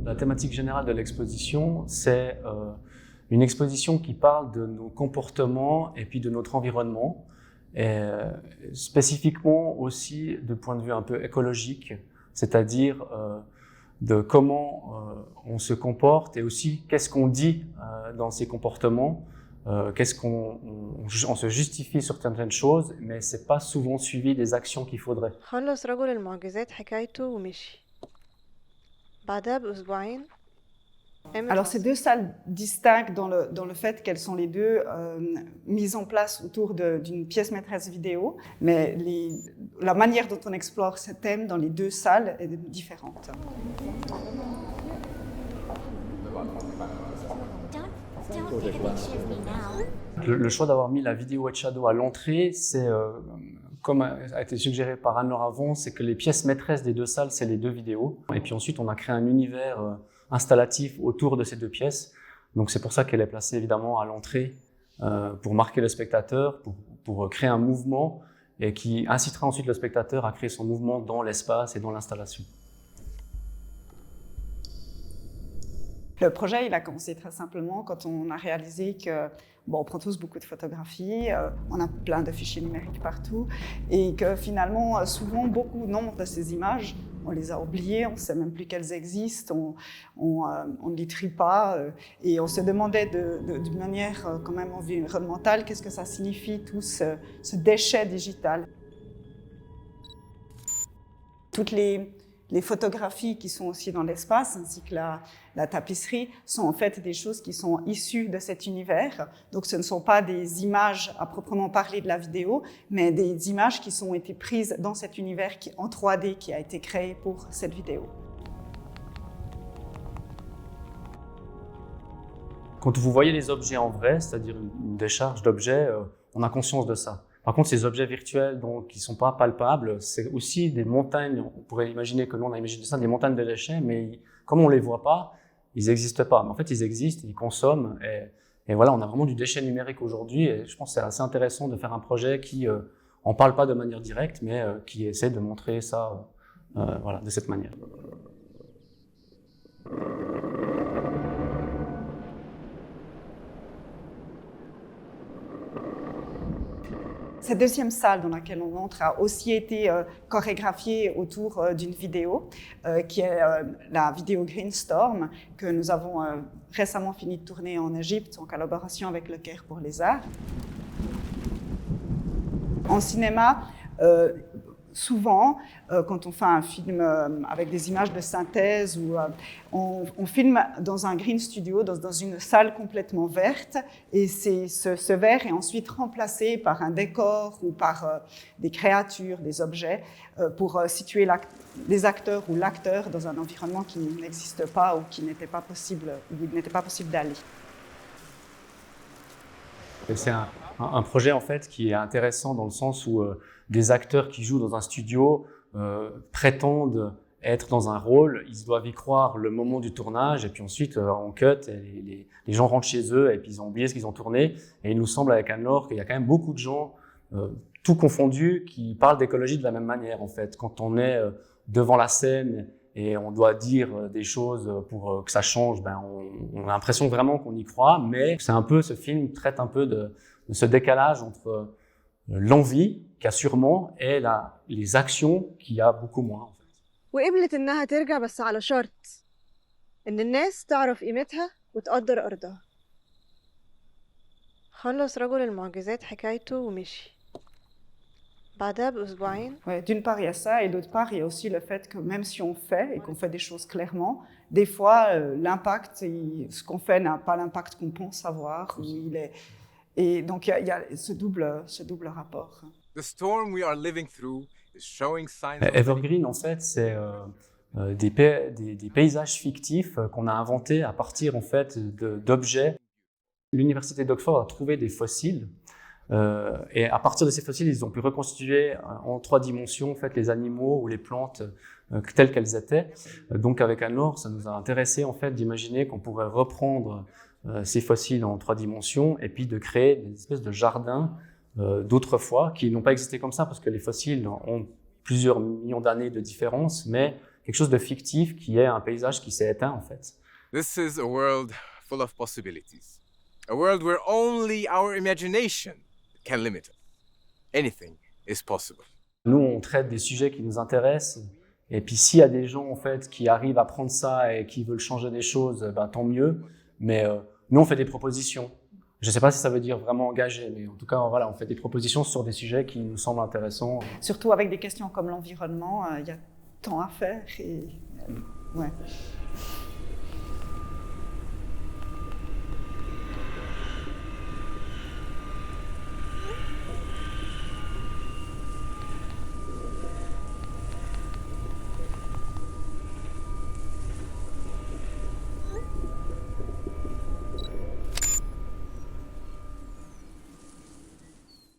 La thématique générale de l'exposition, c'est une exposition qui parle de nos comportements et puis de notre environnement, et spécifiquement aussi du point de vue un peu écologique, c'est-à-dire de comment on se comporte et aussi qu'est-ce qu'on dit dans ces comportements, qu'est-ce on se justifie sur certaines choses, mais c'est pas souvent suivi des actions qu'il faudrait. خلص رجل المعجزات حكايته ومشي. بعدها بأسبوعين قامت Alors, ces deux salles distinctes dans le fait qu'elles sont les deux mises en place autour d'une pièce maîtresse vidéo, mais la manière dont on explore ce thème dans les deux salles est différente. Le choix d'avoir mis la vidéo et Shadow à l'entrée, c'est comme a été suggéré par Anne-Laure avant, c'est que les pièces maîtresses des deux salles, c'est les deux vidéos. Et puis ensuite, on a créé un univers installatif autour de ces deux pièces. Donc c'est pour ça qu'elle est placée évidemment à l'entrée pour marquer le spectateur, pour créer un mouvement et qui incitera ensuite le spectateur à créer son mouvement dans l'espace et dans l'installation. Le projet, il a commencé très simplement quand on a réalisé que, on prend tous beaucoup de photographies, on a plein de fichiers numériques partout, et que finalement, souvent, nombre de ces images, on les a oubliées, on ne sait même plus qu'elles existent, on ne les trie pas, et on se demandait d'une manière quand même environnementale, qu'est-ce que ça signifie tout ce déchet digital. Toutes les photographies qui sont aussi dans l'espace, ainsi que la tapisserie, sont en fait des choses qui sont issues de cet univers. Donc ce ne sont pas des images à proprement parler de la vidéo, mais des images qui ont été prises dans cet univers en 3D qui a été créé pour cette vidéo. Quand vous voyez les objets en vrai, c'est-à-dire une décharge d'objets, on a conscience de ça. Par contre, ces objets virtuels qui ne sont pas palpables, c'est aussi des montagnes. On pourrait imaginer que nous, on a imaginé ça, des montagnes de déchets, mais comme on ne les voit pas, ils n'existent pas. Mais en fait, ils existent, ils consomment. Et voilà, on a vraiment du déchet numérique aujourd'hui. Et je pense que c'est assez intéressant de faire un projet qui n'en parle pas de manière directe, mais qui essaie de montrer ça voilà, de cette manière. Cette deuxième salle dans laquelle on entre a aussi été chorégraphiée autour d'une vidéo, qui est la vidéo Green Storm, que nous avons récemment fini de tourner en Égypte en collaboration avec le Caire pour les Arts. En cinéma, souvent, quand on fait un film avec des images de synthèse, on filme dans un green studio, dans une salle complètement verte, et ce vert est ensuite remplacé par un décor ou par des créatures, des objets, pour situer les acteurs ou l'acteur dans un environnement qui n'existe pas ou qui n'était pas possible, où il n'était pas possible d'aller. C'est un projet en fait qui est intéressant dans le sens où des acteurs qui jouent dans un studio prétendent être dans un rôle, ils doivent y croire le moment du tournage et puis ensuite on cut et les gens rentrent chez eux et puis ils ont oublié ce qu'ils ont tourné et il nous semble avec Anne-Laure qu'il y a quand même beaucoup de gens, tout confondu, qui parlent d'écologie de la même manière en fait. Quand on est devant la scène et on doit dire des choses pour que ça change, on a l'impression vraiment qu'on y croit, mais c'est un peu, ce film traite un peu de ce décalage entre l'envie qu'il y a sûrement et les actions qu'il y a beaucoup moins en fait. وقبلت إنها ترجع بس على شرط إن الناس تعرف قيمتها وتقدر أرضها. خلص رجل المعجزات حكايته ومشي. بعدها بأسبوعين. Ouais, d'une part, il y a ça, et d'autre part, il y a aussi le fait que même si on fait et qu'on fait des choses clairement, des fois, l'impact, ce qu'on fait n'a pas l'impact qu'on pense avoir. Et donc, il y a ce double rapport. The storm we are living through is showing signs of Evergreen, en fait, c'est des paysages fictifs qu'on a inventés à partir en fait d'objets. L'université d'Oxford a trouvé des fossiles et à partir de ces fossiles, ils ont pu reconstituer en 3 dimensions en fait les animaux ou les plantes telles qu'elles étaient. Donc avec Anne-Laure, ça nous a intéressé en fait d'imaginer qu'on pourrait reprendre ces fossiles en 3 dimensions et puis de créer des espèces de jardins d'autrefois qui n'ont pas existé comme ça parce que les fossiles ont plusieurs millions d'années de différence, mais quelque chose de fictif qui est un paysage qui s'est éteint en fait. This is a world full of possibilities. A world where only our imagination can limit us. Anything is possible. Nous, on traite des sujets qui nous intéressent. Et puis, s'il y a des gens en fait qui arrivent à prendre ça et qui veulent changer des choses, ben, tant mieux. Mais nous, on fait des propositions. Je ne sais pas si ça veut dire vraiment engager, mais en tout cas, voilà, on fait des propositions sur des sujets qui nous semblent intéressants. Surtout avec des questions comme l'environnement, il y a tant à faire. Et, ouais.